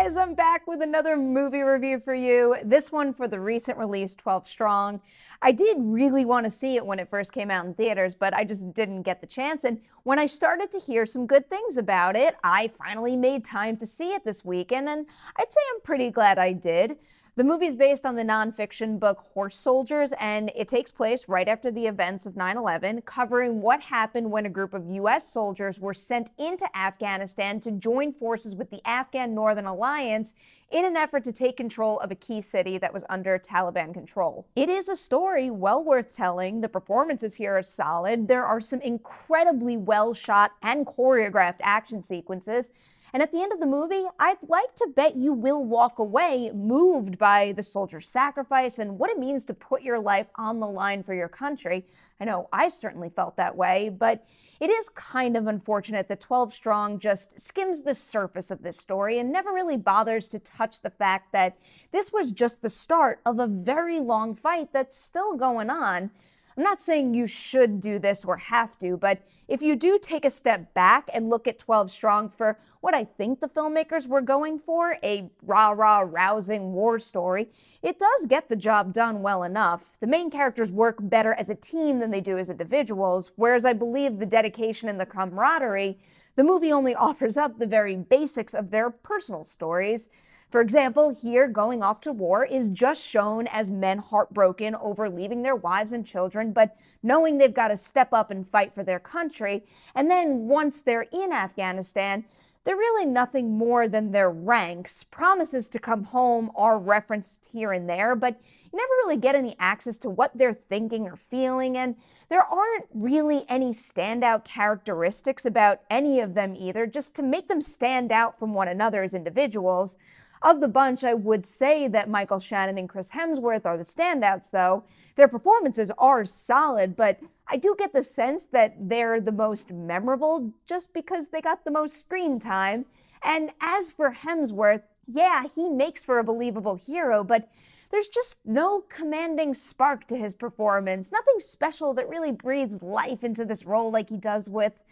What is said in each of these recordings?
guys, I'm back with another movie review for you. This one for the recent release 12 Strong. I did really want to see it when it first came out in theaters, but I just didn't get the chance. And when I started to hear some good things about it, I finally made time to see it this weekend, and I'd say I'm pretty glad I did. The movie is based on the nonfiction book Horse Soldiers, and it takes place right after the events of 9/11, covering what happened when a group of U.S. soldiers were sent into Afghanistan to join forces with the Afghan Northern Alliance in an effort to take control of a key city that was under Taliban control. It is a story well worth telling. The performances here are solid. There are some incredibly well shot and choreographed action sequences. And at the end of the movie, I'd like to bet you will walk away moved by the soldier's sacrifice and what it means to put your life on the line for your country. I know I certainly felt that way, but it is kind of unfortunate that 12 Strong just skims the surface of this story and never really bothers to touch the fact that this was just the start of a very long fight that's still going on. I'm not saying you should do this or have to, but if you do take a step back and look at 12 Strong for what I think the filmmakers were going for, a rah-rah, rousing war story, it does get the job done well enough. The main characters work better as a team than they do as individuals, whereas I believe the dedication and the camaraderie, the movie only offers up the very basics of their personal stories. For example, here, going off to war is just shown as men heartbroken over leaving their wives and children, but knowing they've got to step up and fight for their country. And then once they're in Afghanistan, they're really nothing more than their ranks. Promises to come home are referenced here and there, but you never really get any access to what they're thinking or feeling, and there aren't really any standout characteristics about any of them either, just to make them stand out from one another as individuals. Of the bunch, I would say that Michael Shannon and Chris Hemsworth are the standouts, though. Their performances are solid, but I do get the sense that they're the most memorable just because they got the most screen time. And as for Hemsworth, yeah, he makes for a believable hero, but there's just no commanding spark to his performance. Nothing special that really breathes life into this role like he does with,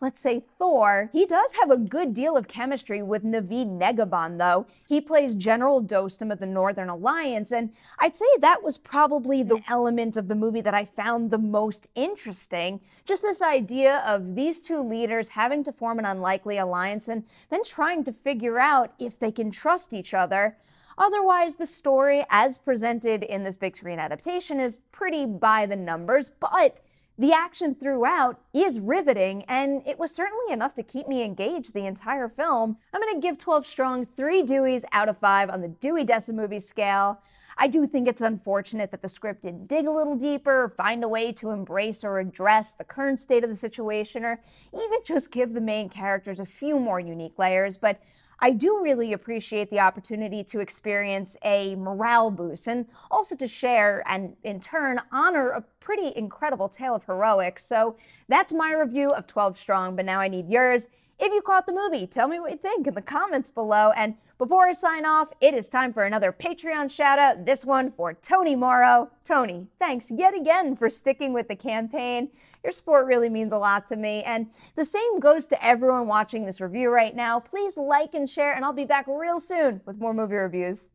let's say, Thor. He does have a good deal of chemistry with Navid Negahban, though. He plays General Dostum of the Northern Alliance, and I'd say that was probably the element of the movie that I found the most interesting. Just this idea of these two leaders having to form an unlikely alliance and then trying to figure out if they can trust each other. Otherwise, the story, as presented in this big screen adaptation, is pretty by the numbers, but the action throughout is riveting, and it was certainly enough to keep me engaged the entire film. I'm going to give 12 Strong 3 Deweys out of 5 on the Dewey Decimovie scale. I do think it's unfortunate that the script didn't dig a little deeper, or find a way to embrace or address the current state of the situation, or even just give the main characters a few more unique layers, but I do really appreciate the opportunity to experience a morale boost and also to share and, in turn, honor a pretty incredible tale of heroics. So that's my review of 12 Strong, but now I need yours. If you caught the movie, tell me what you think in the comments below. And before I sign off, it is time for another Patreon shout out, this one for Tony Morrow. Tony, thanks yet again for sticking with the campaign. Your support really means a lot to me. And the same goes to everyone watching this review right now. Please like and share, and I'll be back real soon with more movie reviews.